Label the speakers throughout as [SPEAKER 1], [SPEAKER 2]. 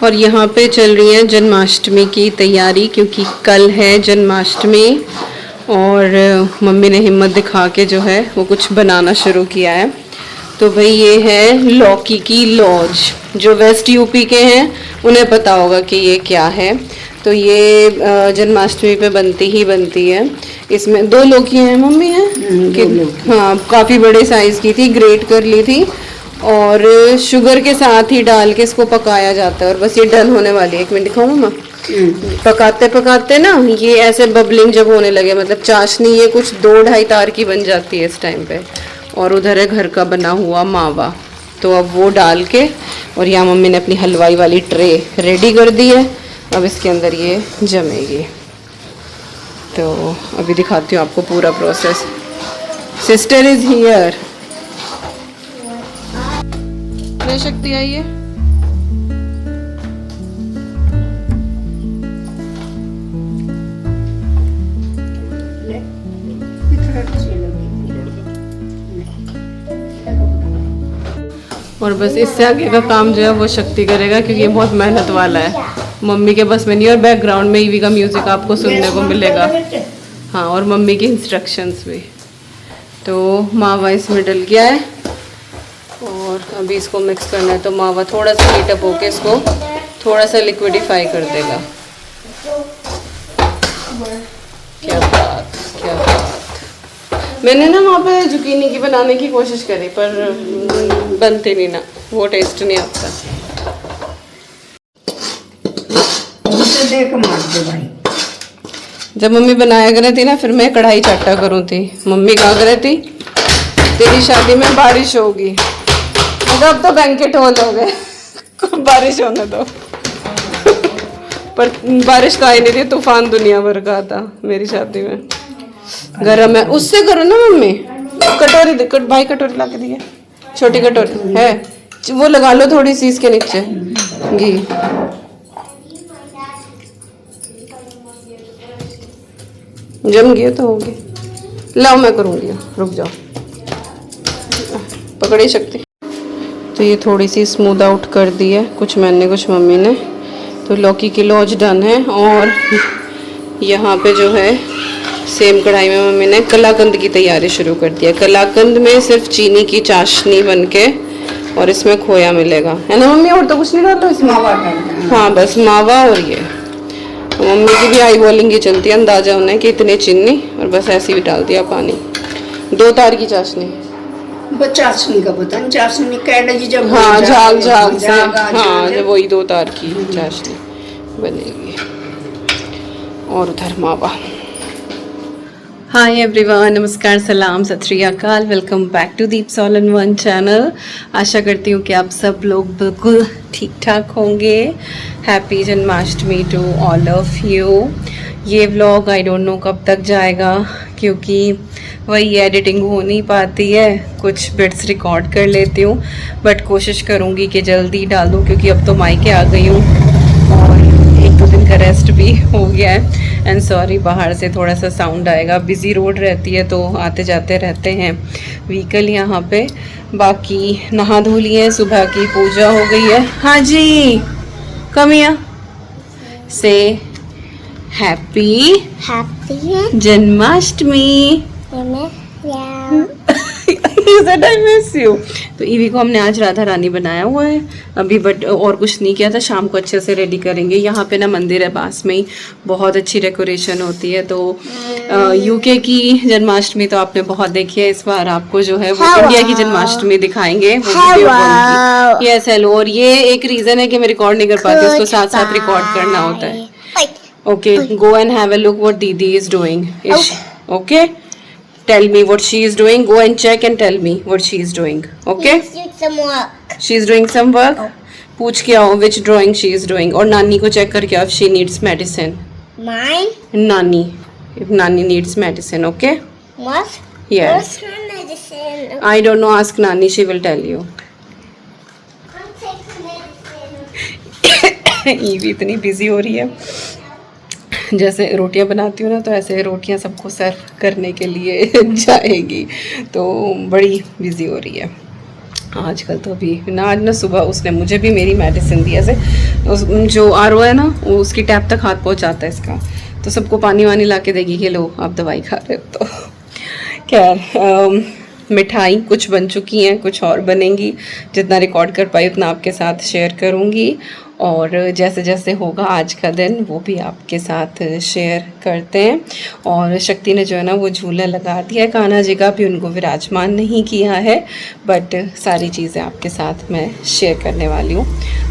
[SPEAKER 1] और यहाँ पे चल रही है जन्माष्टमी की तैयारी, क्योंकि कल है जन्माष्टमी। और मम्मी ने हिम्मत दिखा के जो है वो कुछ बनाना शुरू किया है। तो भाई ये है लौकी की लॉज। जो वेस्ट यूपी के हैं उन्हें पता होगा कि ये क्या है। तो ये जन्माष्टमी पे बनती ही बनती है। इसमें 2 लौकी हैं मम्मी हैं कि हाँ, काफ़ी बड़े साइज़ की थी, ग्रेट कर ली थी और शुगर के साथ ही डाल के इसको पकाया जाता है। और बस ये डन होने वाली है। 1 मिनट दिखाऊँ मैं। पकाते पकाते ना ये ऐसे बबलिंग जब होने लगे, मतलब चाशनी ये कुछ 2-2.5 तार की बन जाती है इस टाइम पे। और उधर है घर का बना हुआ मावा। तो अब वो डाल के, और यहाँ मम्मी ने अपनी हलवाई वाली ट्रे रेडी कर दी है। अब इसके अंदर ये जमेगी। तो अभी दिखाती हूँ आपको पूरा प्रोसेस। Sister is here. शक्ति आई है। और बस इससे आगे का काम जो है वो शक्ति करेगा, क्योंकि ये बहुत मेहनत वाला है। मम्मी के बस में नहीं। और बैकग्राउंड में ईवी का म्यूजिक आपको सुनने को मिलेगा। हाँ, और मम्मी की इंस्ट्रक्शंस भी। तो मावा इसमें डल गया है और अभी इसको मिक्स करना है। तो मावा थोड़ा सा हीटअप होके इसको थोड़ा सा लिक्विडिफाई कर देगा। क्या बात, क्या बात। मैंने ना वहाँ पे जुकीनी की बनाने की कोशिश करी, पर बनते नहीं ना, वो टेस्ट नहीं आता।
[SPEAKER 2] देख मार दे भाई।
[SPEAKER 1] जब मम्मी बनाया करे थी ना, फिर मैं कढ़ाई चाटा करूँ थी। मम्मी कहा करे थी तेरी शादी में बारिश होगी। अब तो बैंकेट हॉल हो गए। बारिश होने दो। पर बारिश तो आई नहीं थी, तूफान दुनिया भर का था मेरी शादी में। गरम है, उससे करो ना मम्मी। कटोरी भाई, कटोरी ला के दिए, छोटी कटोरी है वो लगा लो थोड़ी सी इसके नीचे घी। जम गया तो होगी। लाओ मैं करूँगी, रुक जाओ, पकड़ी शक्ति। तो ये थोड़ी सी स्मूथ आउट कर दी है, कुछ मैंने कुछ मम्मी ने। तो लौकी की लॉज डन है। और यहाँ पे जो है सेम कढ़ाई में मम्मी ने कलाकंद की तैयारी शुरू कर दी है। कलाकंद में सिर्फ चीनी की चाशनी बन के और इसमें खोया मिलेगा, है ना मम्मी? और तो कुछ नहीं डालो इसमें? हाँ, बस मावा और ये। मम्मी की भी आई बॉलिंग ही चलती है, अंदाजा उन्हें कि इतने चीनी, और बस ऐसे ही डाल दिया पानी। 2 तार की चाशनी।
[SPEAKER 2] चाशनी का पता नहीं, चाशनी कैडजी जब
[SPEAKER 1] हाँ, झाग से। हाँ, जब वही 2 तार की चाशनी बनेगी। और उधर मावा। हाय एवरीवन, नमस्कार, सलाम, Sat Shri Akal. Welcome back to Deeps all in one channel. आशा करती हूँ कि आप सब लोग बिल्कुल ठीक ठाक होंगे। Happy Janmashtami to all of you. ये व्लॉग आई डोंट नो कब तक जाएगा, क्योंकि वही एडिटिंग हो नहीं पाती है। कुछ बिट्स रिकॉर्ड कर लेती हूँ, बट कोशिश करूँगी कि जल्दी डालूँ, क्योंकि अब तो मायके आ गई हूँ और 1-2 दिन का रेस्ट भी हो गया है। एंड सॉरी, बाहर से थोड़ा सा साउंड आएगा। बिज़ी रोड रहती है तो आते जाते रहते हैं व्हीकल यहाँ पे। बाकी नहा धो लिए, सुबह की पूजा हो गई है। हाँ जी, कम हियर, से हैप्पी जन्माष्टमी। तो ईवी को हमने आज राधा रानी बनाया हुआ है अभी, बट और कुछ नहीं किया था। शाम को अच्छे से रेडी करेंगे। यहाँ पे ना मंदिर है पास में ही, बहुत अच्छी डेकोरेशन होती है। तो यूके की जन्माष्टमी तो आपने बहुत देखी है। इस बार आपको जो है वो इंडिया की जन्माष्टमी दिखाएंगे। Yes, hello. और ये एक रीजन है कि मैं रिकॉर्ड नहीं कर पाती, उसको साथ साथ रिकॉर्ड करना होता है। Okay, go and have a look what didi is doing. Okay, tell me what she is doing. Go and check and tell me what she is doing. Okay?
[SPEAKER 3] She's doing some work.
[SPEAKER 1] She is doing some work. पूछ के आओ which drawing she is doing. और नानी को check करके आओ if she needs medicine.
[SPEAKER 3] Mine?
[SPEAKER 1] नानी, if नानी needs medicine. Okay?
[SPEAKER 3] What?
[SPEAKER 1] Yeah.
[SPEAKER 3] What's her medicine?
[SPEAKER 1] I don't know. Ask नानी. She will tell you.
[SPEAKER 3] Come take the medicine.
[SPEAKER 1] EV इतनी busy हो रही है। जैसे रोटियां बनाती हूँ ना, तो ऐसे रोटियां सबको सर्व करने के लिए जाएगी, तो बड़ी बिजी हो रही है। आजकल तो अभी ना, आज ना सुबह उसने मुझे भी मेरी मेडिसिन दी ऐसे, जो RO है ना वो उसकी टैप तक हाथ पहुंचाता है इसका, तो सबको पानी वानी ला के देगी कि लो आप दवाई खा रहे हो। तो खैर मिठाई कुछ बन चुकी हैं, कुछ और बनेंगी, जितना रिकॉर्ड कर पाई उतना आपके साथ शेयर करूँगी, और जैसे जैसे होगा आज का दिन वो भी आपके साथ शेयर करते हैं। और शक्ति ने जो है ना वो झूला लगा दिया है कान्हा जी का, भी उनको विराजमान नहीं किया है, बट सारी चीज़ें आपके साथ मैं शेयर करने वाली हूँ।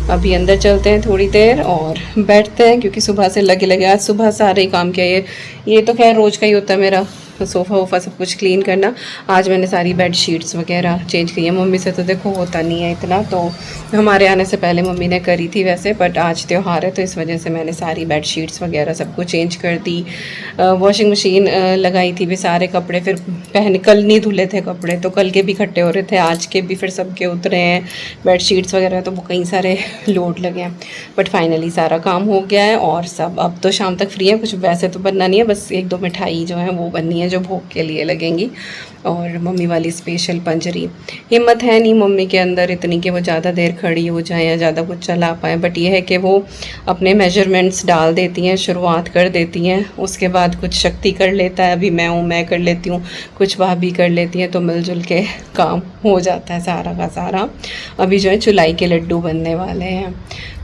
[SPEAKER 1] अभी अंदर चलते हैं थोड़ी देर और बैठते हैं, क्योंकि सुबह से लगे आज सुबह सारे ही काम किया, ये तो खैर रोज़ का ही होता है मेरा, सोफ़ा वोफ़ा सब कुछ क्लीन करना। आज मैंने सारी बेड शीट्स वगैरह चेंज की है, मम्मी से तो देखो होता नहीं है इतना, तो हमारे आने से पहले मम्मी ने करी थी वैसे, बट आज त्यौहार है तो इस वजह से मैंने सारी बेड शीट्स वगैरह सब कुछ चेंज कर दी। वॉशिंग मशीन लगाई थी भी, सारे कपड़े फिर कल नहीं धुले थे कपड़े, तो कल के भी इकट्ठे हो रहे थे, आज के भी फिर सबके उतरे हैं बेड शीट्स वगैरह, तो वो कई सारे लोड लगे हैं, बट फाइनली सारा काम हो गया है और सब अब तो शाम तक फ्री है। कुछ वैसे तो बनना नहीं है, बस 1-2 मिठाई जो है वो बननी है जो भोग के लिए लगेंगी, और मम्मी वाली स्पेशल पंजरी। हिम्मत है नहीं मम्मी के अंदर इतनी कि वो ज़्यादा देर खड़ी हो जाए या ज़्यादा कुछ चला पाए, बट ये है कि वो अपने मेजरमेंट्स डाल देती हैं, शुरुआत कर देती हैं, उसके बाद कुछ शक्ति कर लेता है, अभी मैं कर लेती हूँ, कुछ भाभी कर लेती हैं, तो मिलजुल के काम हो जाता है सारा का सारा। अभी जो है चुलाई के लड्डू बनने वाले हैं,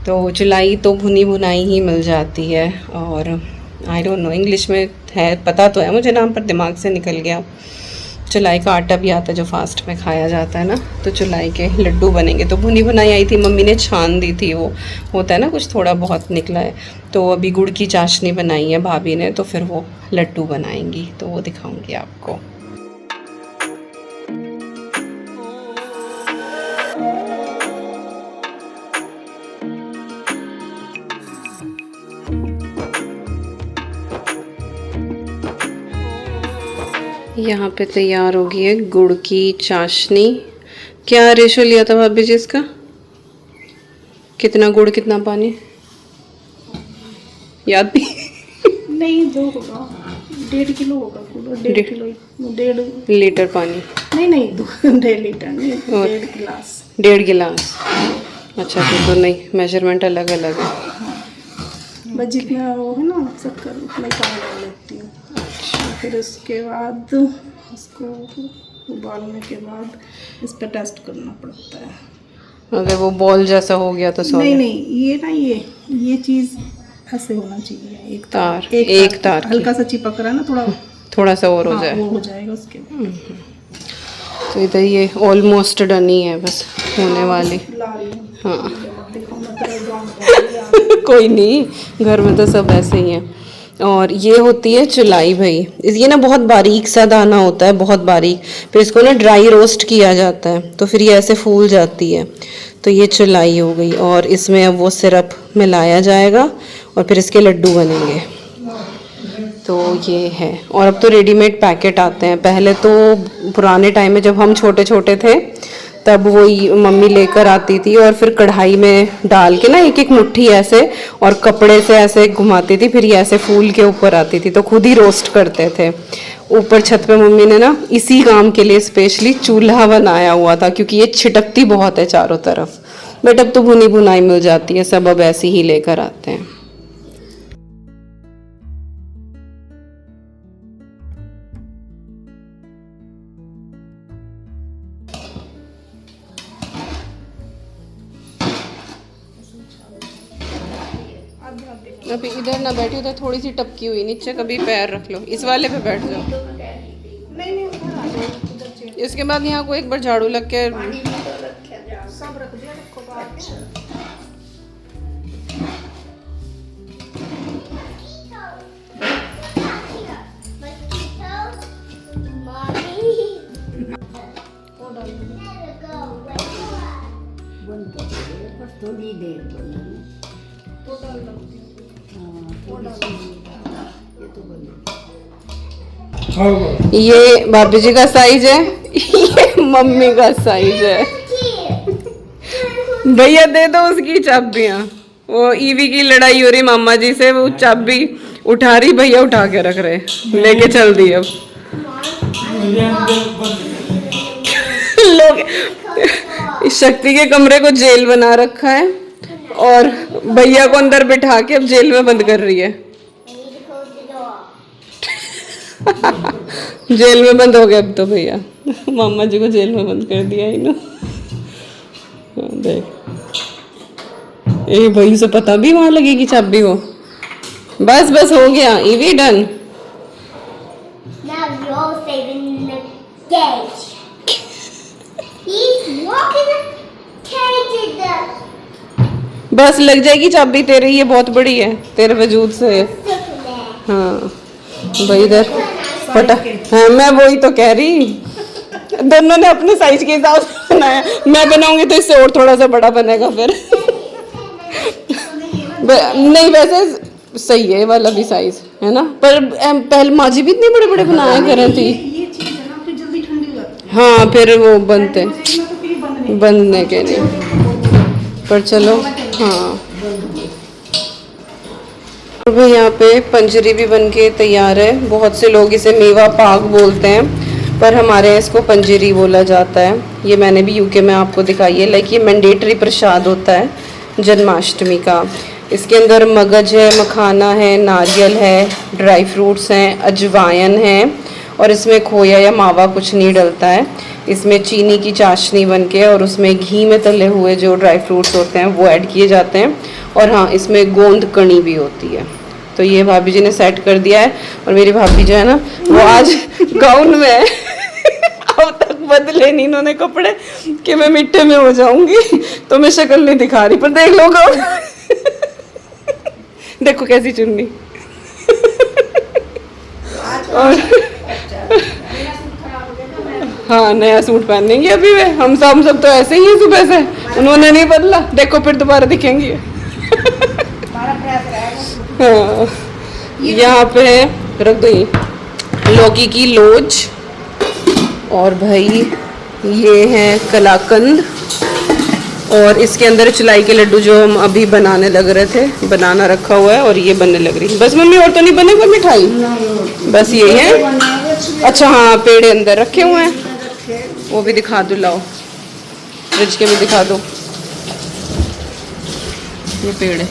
[SPEAKER 1] तो चुलाई तो भुनी भुनाई ही मिल जाती है, और आई डोंट नो इंग्लिश में है, पता तो है मुझे नाम, पर दिमाग से निकल गया। चुलाई का आटा भी आता है जो फास्ट में खाया जाता है ना, तो चुलाई के लड्डू बनेंगे। तो भुनी भुनाई आई थी, मम्मी ने छान दी थी, वो होता है ना कुछ थोड़ा बहुत निकला है, तो अभी गुड़ की चाशनी बनाई है भाभी ने, तो फिर वो लड्डू बनाएंगी, तो वो दिखाऊंगी आपको। यहाँ पे तैयार हो गई है गुड़ की चाशनी। क्या रेशो लिया था भाभी जी इसका? कितना गुड़ कितना पानी याद नहीं?
[SPEAKER 2] नहीं 2 होगा, 1.5 किलो होगा, 1.5 किलो, 1.5
[SPEAKER 1] लीटर पानी
[SPEAKER 2] नहीं 1.5 लीटर नहीं, 1.5 गिलास।
[SPEAKER 1] 1.5 गिलास, अच्छा तो नहीं मेजरमेंट अलग अलग है।
[SPEAKER 2] बस जितना वो है ना शक्कर उतना पानी डाल लेती हूँ। फिर उसके बाद उसको उबालने के बाद इस पर टेस्ट करना पड़ता है।
[SPEAKER 1] अगर वो बॉल जैसा हो गया तो
[SPEAKER 2] नहीं ये ना ये चीज़ ऐसे होना चाहिए, एक
[SPEAKER 1] तार
[SPEAKER 2] हल्का सा चिपक रहा है ना,
[SPEAKER 1] थोड़ा सा और हो जाए,
[SPEAKER 2] वो हो जाएगा उसके बाद।
[SPEAKER 1] तो इधर ये ऑलमोस्ट डन ही है, बस होने वाली। हाँ कोई नहीं, घर में तो सब ऐसे ही हैं। और ये होती है चुलाई भाई, ये ना बहुत बारीक सा दाना होता है, बहुत बारीक, फिर इसको ना ड्राई रोस्ट किया जाता है, तो फिर ये ऐसे फूल जाती है। तो ये चुलाई हो गई, और इसमें अब वो सिरप मिलाया जाएगा और फिर इसके लड्डू बनेंगे। तो ये है, और अब तो रेडीमेड पैकेट आते हैं, पहले तो पुराने टाइम में जब हम छोटे छोटे थे तब वही मम्मी लेकर आती थी, और फिर कढ़ाई में डाल के ना एक एक मुट्ठी ऐसे, और कपड़े से ऐसे घुमाती थी, फिर ये ऐसे फूल के ऊपर आती थी, तो खुद ही रोस्ट करते थे। ऊपर छत पे मम्मी ने ना इसी काम के लिए स्पेशली चूल्हा बनाया हुआ था, क्योंकि ये छिटकती बहुत है चारों तरफ, बट अब तो भुनी भुनाई मिल जाती है, सब अब ऐसे ही लेकर आते हैं। अभी इधर ना बैठी, उधर थोड़ी सी टपकी हुई नीचे, कभी पैर रख लो, इस वाले पे बैठ जाओ। इसके बाद यहाँ को एक बार झाड़ू लग के
[SPEAKER 2] सब रख दिया।
[SPEAKER 4] थोड़ी देर
[SPEAKER 1] ये भाभी जी का साइज है, ये मम्मी का साइज है। भैया दे दो उसकी चाबियां, वो ईवी की लड़ाई हो रही मामा जी से, वो चाबी उठा रही, भैया उठा के रख रहे, लेके चल दी। अब लोग इस शक्ति के कमरे को जेल बना रखा है और भैया को अंदर बिठा के अब जेल में बंद कर रही है।
[SPEAKER 3] I need to close the door.
[SPEAKER 1] Jail में बंद हो गया अब तो भैया। मामा जी को जेल में बंद कर दिया इन्होंने। देख ए भाई से पता भी वहां लगेगी चाबी को। बस बस हो गया, EV done.
[SPEAKER 3] Now you're saving the cage. He's walking the cage in the
[SPEAKER 1] बस लग जाएगी चाबी तेरी, ये बहुत बड़ी है तेरे वजूद से।
[SPEAKER 3] circle.
[SPEAKER 1] हाँ भाई इधर फटा। हाँ मैं वही तो कह रही, दोनों ने अपने साइज के हिसाब से बनाया। मैं बनाऊंगी तो इससे और थोड़ा सा बड़ा बनेगा फिर। नहीं वैसे सही है वाला भी साइज है ना, पर पहले माँ जी भी इतने बड़े बड़े बनाया कर रही थी।
[SPEAKER 2] ये चीज है ना, फिर जल्दी ठंडी हो जाती
[SPEAKER 1] हाँ फिर वो बनते
[SPEAKER 2] है तो फिर ये बंद नहीं
[SPEAKER 1] बनने के नहीं, पर चलो हाँ। और भी यहाँ पे पंजरी भी बन के तैयार है। बहुत से लोग इसे मेवा पाक बोलते हैं, पर हमारे यहाँ इसको पंजरी बोला जाता है। ये मैंने भी यूके में आपको दिखाई है। लाइक ये मैंडेटरी प्रसाद होता है जन्माष्टमी का। इसके अंदर मगज है, मखाना है, नारियल है, ड्राई फ्रूट्स हैं, अजवाइन है और इसमें खोया या मावा कुछ नहीं डलता है। इसमें चीनी की चाशनी बन के और उसमें घी में तले हुए जो ड्राई फ्रूट्स होते हैं वो ऐड किए जाते हैं। और हाँ इसमें गोंद कणी भी होती है। तो ये भाभी जी ने सेट कर दिया है और मेरी भाभी जो है ना वो आज गाउन में है। अब तक बदले नहीं इन्होंने कपड़े कि मैं मिट्टे में हो जाऊंगी, तो मैं शक्ल नहीं दिखा रही, पर देख लो गाउन। देखो कैसी चुन्नी। और हाँ नया सूट पहनेंगे अभी वे। हम सब तो ऐसे ही हैं सुबह से, उन्होंने नहीं बदला। देखो फिर दोबारा दिखेंगी। हाँ यहाँ पे रख दो ये लौकी की लोज। और भाई ये है कलाकंद और इसके अंदर चुलाई के लड्डू जो हम अभी बनाने लग रहे थे, बनाना रखा हुआ है और ये बनने लग रही है। बस मम्मी और तो नहीं बने कोई मिठाई, बस ये है। अच्छा हाँ पेड़े अंदर रखे हुए हैं, वो भी दिखा दो, लाओ फ्रिज के भी दिखा दो। ये पेड़े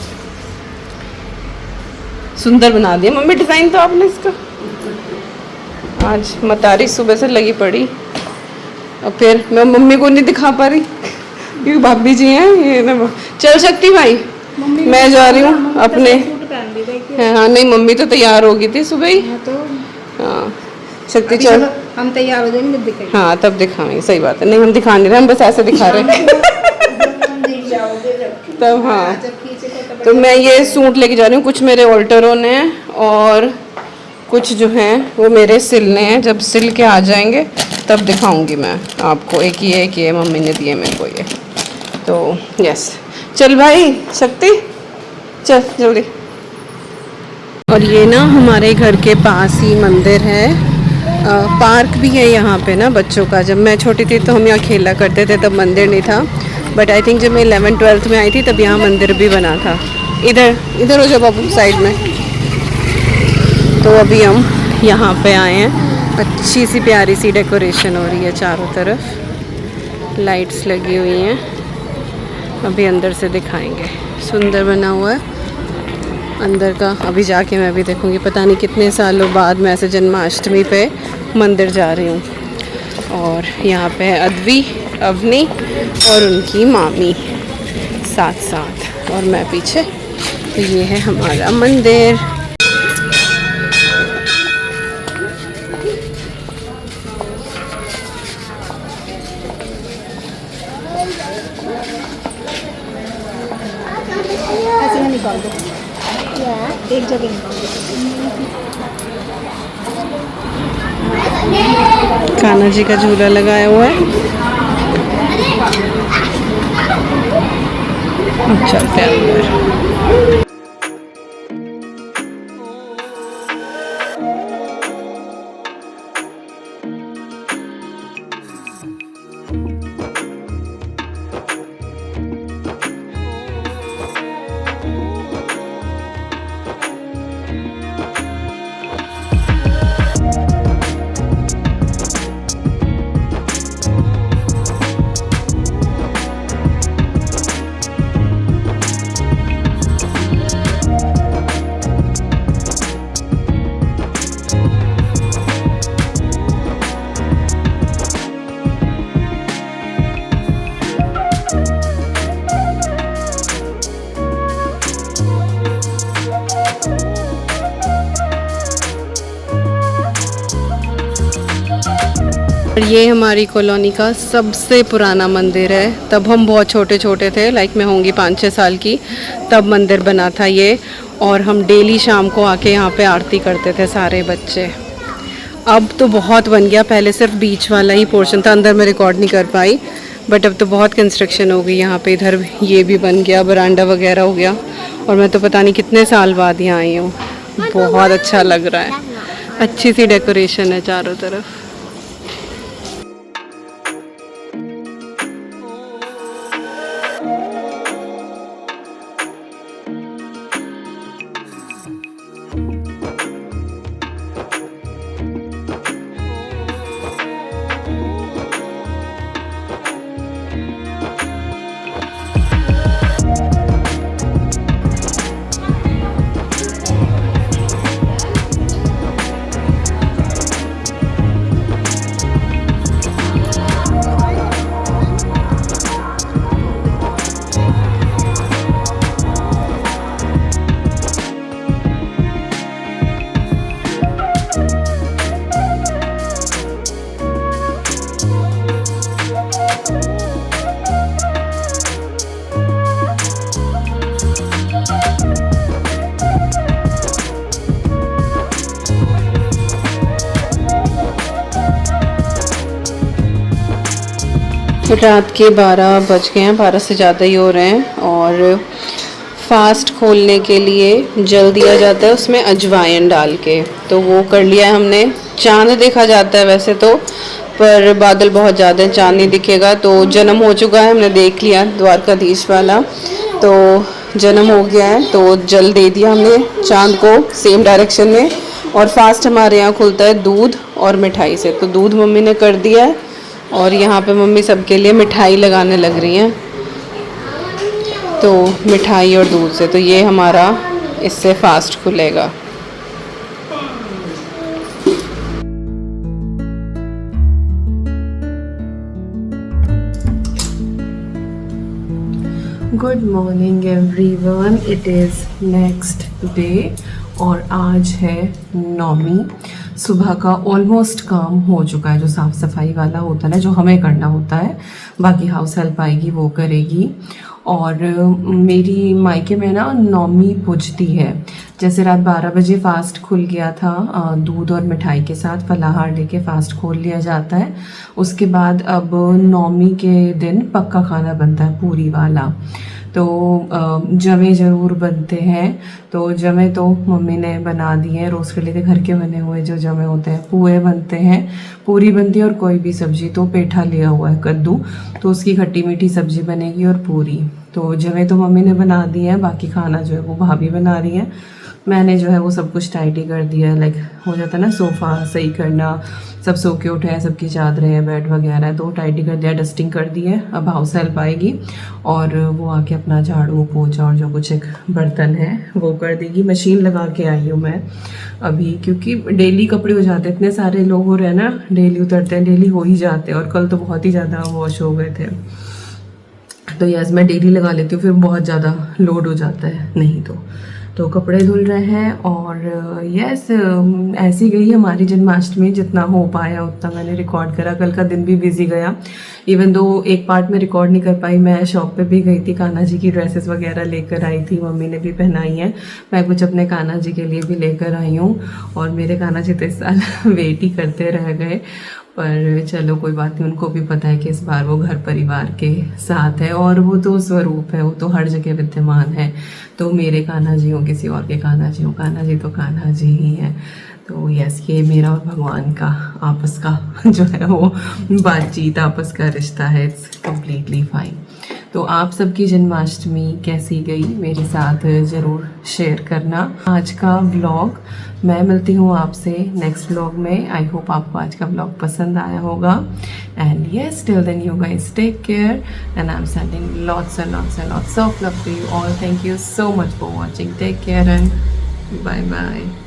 [SPEAKER 1] सुंदर बना दिया मम्मी डिज़ाइन तो आपने इसका। आज मतारी सुबह से लगी पड़ी और फिर मैं मम्मी को नहीं दिखा पा रही क्योंकि भाभी जी हैं ये ना। चल सकती भाई मैं जा रही हूँ अपने। हाँ नहीं मम्मी तो तैयार हो गई थी सुबह ही। हाँ शक्ति चल
[SPEAKER 2] हम तैयार हो जाएंगे दिखाएंगे।
[SPEAKER 1] हाँ तब दिखाएंगे, सही बात है। नहीं हम दिखा नहीं रहे, हम बस ऐसे दिखा रहे हैं। तब हाँ तो मैं ये सूट लेके जा रही हूँ। कुछ मेरे ऑल्टरों ने और कुछ जो हैं वो मेरे सिलने हैं। जब सिल के आ जाएंगे तब दिखाऊंगी मैं आपको। एक ये मम्मी ने दिए मेरे को ये। तो यस चल भाई शक्ति चल जल्दी। और ये ना हमारे घर के पास ही मंदिर है। पार्क भी है यहाँ पे ना बच्चों का। जब मैं छोटी थी तो हम यहाँ खेला करते थे, तब मंदिर नहीं था। बट आई थिंक जब मैं 11th-12th में आई थी तब यहाँ मंदिर भी बना था। इधर इधर हो जाओ बाबू साइड में। तो अभी हम यहाँ पे आए हैं। अच्छी सी प्यारी सी डेकोरेशन हो रही है, चारों तरफ लाइट्स लगी हुई हैं। अभी अंदर से दिखाएंगे, सुंदर बना हुआ है अंदर का। अभी जाके मैं भी देखूंगी। पता नहीं कितने सालों बाद मैं ऐसे जन्माष्टमी पे मंदिर जा रही हूँ। और यहाँ पे है अद्वी, अवनी और उनकी मामी साथ साथ और मैं पीछे। तो ये है हमारा मंदिर।
[SPEAKER 2] ऐसे में निकाल दो, एक जगह निकाल दो।
[SPEAKER 1] कान्हा जी का झूला लगाया हुआ है। चलते हैं अंदर। और ये हमारी कॉलोनी का सबसे पुराना मंदिर है। तब हम बहुत छोटे छोटे थे, लाइक मैं होंगी 5-6 साल की, तब मंदिर बना था ये। और हम डेली शाम को आके यहाँ पे आरती करते थे सारे बच्चे। अब तो बहुत बन गया, पहले सिर्फ बीच वाला ही पोर्शन था, अंदर मैं रिकॉर्ड नहीं कर पाई, बट अब तो बहुत कंस्ट्रक्शन हो गई यहाँ पे। इधर ये भी बन गया, बरांडा वगैरह हो गया। और मैं तो पता नहीं कितने साल बाद यहाँ आई हूँ। बहुत अच्छा लग रहा है, अच्छी सी डेकोरेशन है चारों तरफ। रात के 12 बज गए हैं, 12 से ज़्यादा ही हो रहे हैं। और फास्ट खोलने के लिए जल दिया जाता है उसमें अजवाइन डाल के, तो वो कर लिया है हमने। चांद देखा जाता है वैसे तो, पर बादल बहुत ज़्यादा है, चांद नहीं दिखेगा। तो जन्म हो चुका है, हमने देख लिया द्वारकाधीश वाला, तो जन्म हो गया है, तो जल दे दिया हमने चांद को सेम डायरेक्शन में। और फास्ट हमारे यहाँ खुलता है दूध और मिठाई से, तो दूध मम्मी ने कर दिया है। और यहाँ पे मम्मी सबके लिए मिठाई लगाने लग रही हैं, तो मिठाई और दूध से, तो ये हमारा इससे फास्ट खुलेगा। Good morning everyone, it is next day और आज है 9वीं। सुबह का ऑलमोस्ट काम हो चुका है, जो साफ़ सफाई वाला होता है ना, जो हमें करना होता है, बाकी हाउस हेल्प आएगी वो करेगी। और मेरी मायके में ना 9वीं पूजती है। जैसे रात 12 बजे फ़ास्ट खुल गया था, दूध और मिठाई के साथ फलाहार लेके फ़ास्ट खोल लिया जाता है। उसके बाद अब 9वीं के दिन पक्का खाना बनता है, पूरी वाला। तो जमे ज़रूर बनते हैं, तो जमे तो मम्मी ने बना दिए हैं रोज़ के लिए, घर के बने हुए जो जमे होते हैं। पुए बनते हैं, पूरी बनती है, और कोई भी सब्ज़ी, तो पेठा लिया हुआ है कद्दू, तो उसकी खट्टी मीठी सब्ज़ी बनेगी और पूरी। तो जमे तो मम्मी ने बना दिए हैं, बाकी खाना जो है वो भाभी बना रही हैं। मैंने जो है वो सब कुछ टाइडी कर दिया है, लाइक हो जाता है ना सोफ़ा सही करना, सब सो के उठे हैं, सबकी चादरें हैं, बेड वगैरह है, तो टाइडी कर दिया, डस्टिंग कर दी है। अब हाउस हेल्प आएगी और वो आके अपना झाड़ू पोछा और जो कुछ एक बर्तन है वो कर देगी। मशीन लगा के आई हूँ मैं अभी, क्योंकि डेली कपड़े हो जाते हैं, इतने सारे लोग हो रहे हैं ना, डेली उतरते हैं, डेली हो ही जाते हैं। और कल तो बहुत ही ज़्यादा वॉश हो गए थे, तो यस मैं डेली लगा लेती हूँ, फिर बहुत ज़्यादा लोड हो जाता है नहीं तो कपड़े धुल रहे हैं। और यस ऐसी गई हमारी जन्माष्टमी, जितना हो पाया उतना मैंने रिकॉर्ड करा। कल का दिन भी बिजी गया, इवन दो एक पार्ट में रिकॉर्ड नहीं कर पाई। मैं शॉप पे भी गई थी, कान्हा जी की ड्रेसेस वगैरह लेकर आई थी, मम्मी ने भी पहनाई हैं। मैं कुछ अपने कान्हा जी के लिए भी लेकर आई हूँ, और मेरे कान्हा जी तो इस साल वेट ही करते रह गए। पर चलो कोई बात नहीं, उनको भी पता है कि इस बार वो घर परिवार के साथ है, और वो तो स्वरूप है, वो तो हर जगह विद्यमान है। तो मेरे कान्हा जी हो, किसी और के कान्हा जी हो, कान्हा जी तो कान्हा जी ही हैं। तो यस, ये मेरा और भगवान का आपस का जो है वो बातचीत, आपस का रिश्ता है, इट्स कम्प्लीटली फाइन। तो आप सबकी जन्माष्टमी कैसी गई मेरे साथ ज़रूर शेयर करना। आज का व्लॉग, मैं मिलती हूँ आपसे नेक्स्ट व्लॉग में। आई होप आपको आज का व्लॉग पसंद आया होगा। And yes, till then you guys take care, and I am sending lots and lots and lots of love to you all. Thank you so much for watching. Take care and bye bye.